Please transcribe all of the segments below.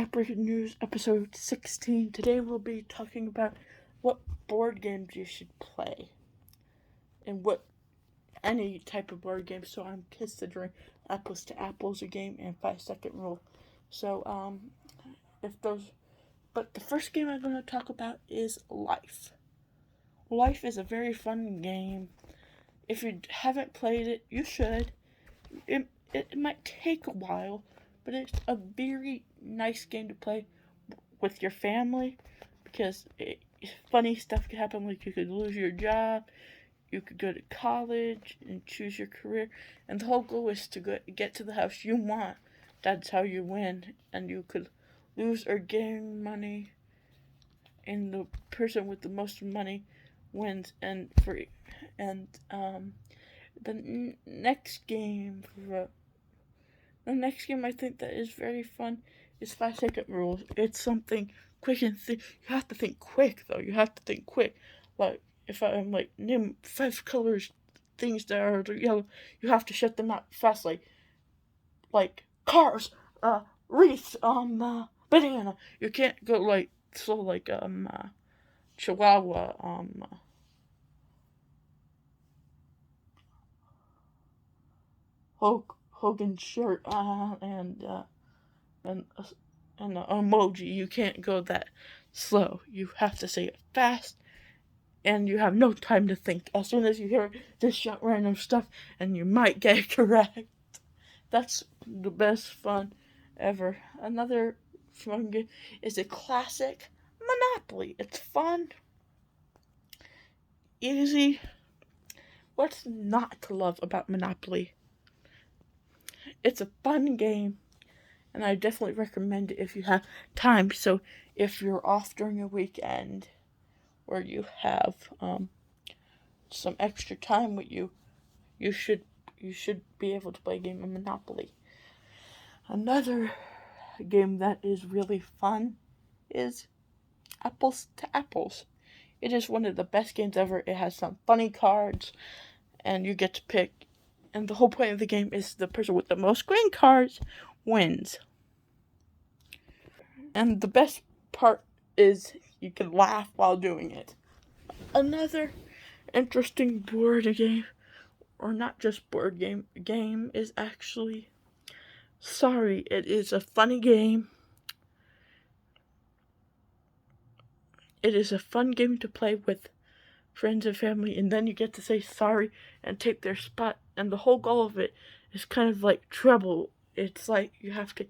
Breaking News episode 16. Today we'll be talking about what board games you should play and what any type of board game. So I'm considering Apples to Apples a game and 5 Second Rule. So if those, but the first game I'm going to talk about is Life. Life is a very fun game. If you haven't played it, you should. It might take a while, but it's a very nice game to play with your family because funny stuff could happen. Like you could lose your job, you could go to college and choose your career, and the whole goal is to get to the house you want. That's how you win, and you could lose or gain money, and the person with the most money wins. The next game the next game I think that is very fun is 5 Second Rules. It's something quick and you have to think quick though. You have to think quick. Like if I'm like name 5 colors, things that are yellow, you have to shut them out fast. Like cars, wreaths, banana. You can't go like slow like Chihuahua, Hogan's shirt, and an emoji. You can't go that slow. You have to say it fast, and you have no time to think. As soon as you hear it, just shout random stuff, and you might get it correct. That's the best fun ever. Another fun game is a classic Monopoly. It's fun, easy. What's not to love about Monopoly? It's a fun game, and I definitely recommend it if you have time. So if you're off during a weekend or you have some extra time with you, you should be able to play a game of Monopoly. Another game that is really fun is Apples to Apples. It is one of the best games ever. It has some funny cards, and you get to pick. And the whole point of the game is the person with the most green cards wins. And the best part is you can laugh while doing it. Another interesting board game, or not just board game is actually Sorry. It is a funny game. It is a fun game to play with friends and family, and then you get to say sorry and take their spot. And the whole goal of it is kind of like Trouble. It's like you have to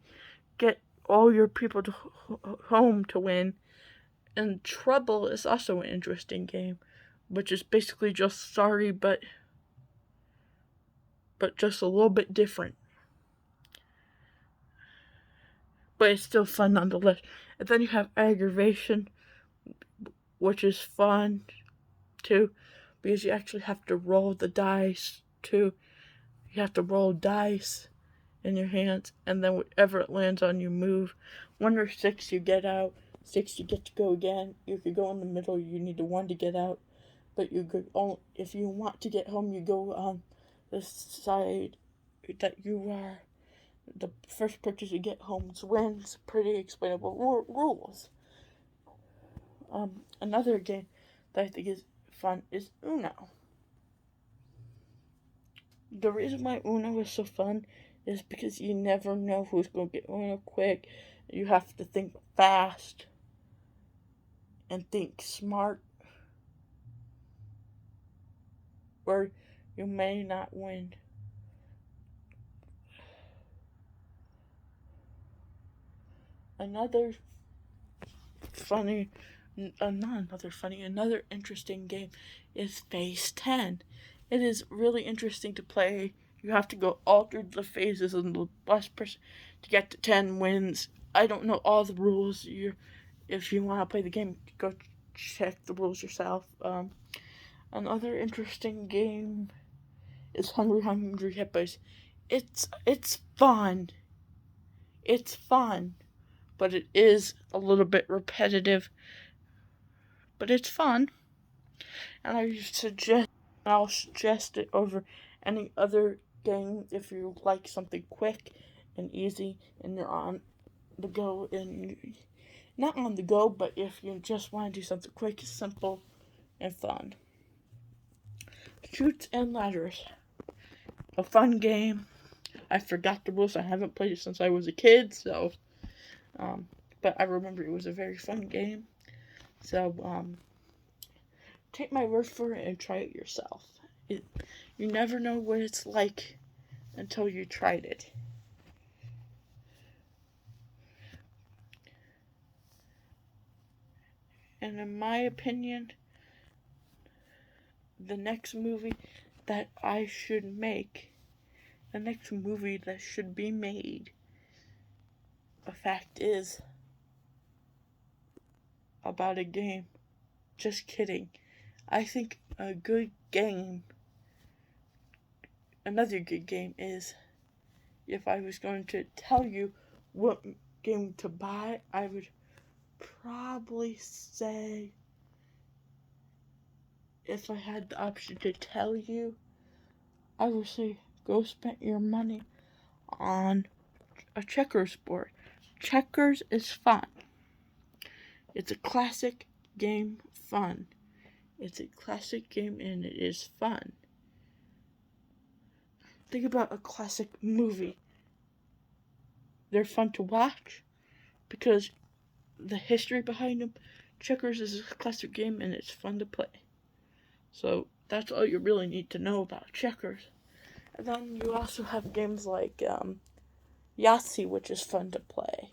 get all your people to home to win. And Trouble is also an interesting game, which is basically just sorry, but just a little bit different. But it's still fun nonetheless. And then you have Aggravation, which is fun too, because you actually have to roll the dice too. You have to roll dice in your hands, and then whatever it lands on, you move. 1 or 6, you get out. 6, you get to go again. You could go in the middle. You need a 1 to get out, but you could only, if you want to get home, you go on the side that you are. The first person to get home wins. Pretty explainable rules. Another game that I think is fun is Uno. The reason why Uno is so fun is because you never know who's going to get Uno quick. You have to think fast and think smart, or you may not win. Another interesting game is Phase 10. It is really interesting to play. You have to go all through the phases, and the last person to get to 10 wins. I don't know all the rules. If you want to play the game, go check the rules yourself. Another interesting game is Hungry Hungry Hippos. It's fun. It's fun, but it is a little bit repetitive. But it's fun, and I'll suggest it over any other game if you like something quick and easy, and you're on the go and not on the go, but if you just want to do something quick, simple, and fun. Chutes and Ladders. A fun game. I forgot the rules. I haven't played it since I was a kid, so but I remember it was a very fun game. So take my word for it and try it yourself. You never know what it's like until you tried it. And in my opinion, the next movie that I should make, the next movie that should be made, a fact is about a game. Just kidding. I think a good game, another good game is, if I was going to tell you what game to buy, I would probably say, if I had the option to tell you, I would say go spend your money on a checkers board. Checkers is fun. It's a classic game, fun. It's a classic game and it is fun. Think about a classic movie. They're fun to watch because the history behind them. Checkers is a classic game and it's fun to play. So that's all you really need to know about checkers. And then you also have games like Yahtzee, which is fun to play.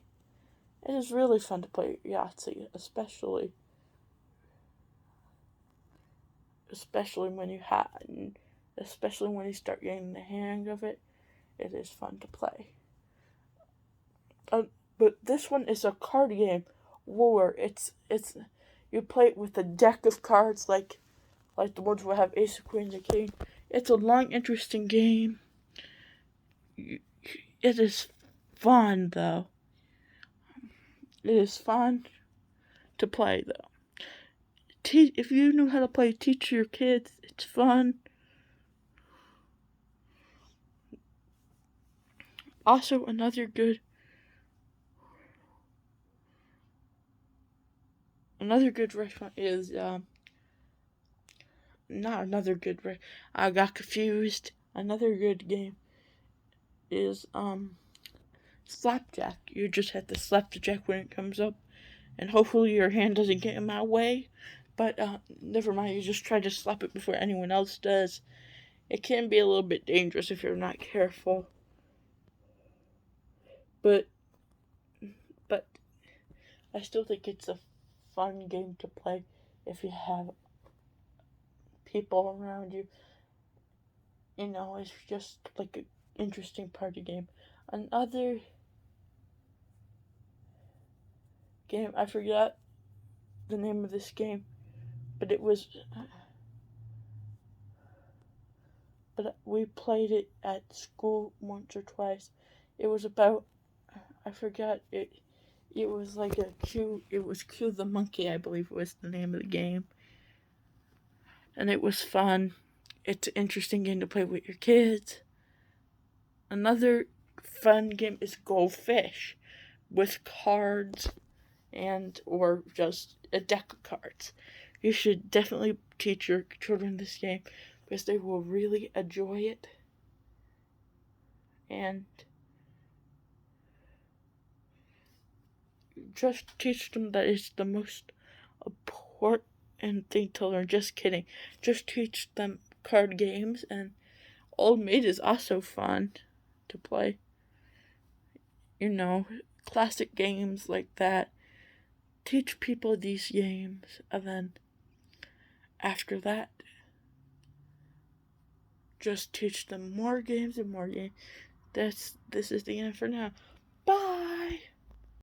It is really fun to play Yahtzee, especially when you start getting the hang of it. It is fun to play. But this one is a card game. War. It's you play it with a deck of cards like the ones that have Ace of Queens and King. It's a long, interesting game. It is fun though. It is fun to play though. If you knew how to play, teach your kids. It's fun. Also, another good restaurant is not another good. I got confused. Another good game is slapjack. You just have to slap the jack when it comes up, and hopefully your hand doesn't get in my way. But never mind. You just try to slap it before anyone else does. It can be a little bit dangerous if you're not careful. But I still think it's a fun game to play if you have people around you. You know, it's just like an interesting party game. Another game, I forgot the name of this game, but we played it at school once or twice. It was about, I forgot it. It was like it was Q the Monkey, I believe was the name of the game. And it was fun. It's an interesting game to play with your kids. Another fun game is Go Fish with cards or just a deck of cards. You should definitely teach your children this game because they will really enjoy it. And just teach them that it's the most important thing to learn. Just kidding. Just teach them card games, and Old Maid is also fun to play. You know, classic games like that. Teach people these games, and then after that, just teach them more games and more games. This is the end for now. Bye!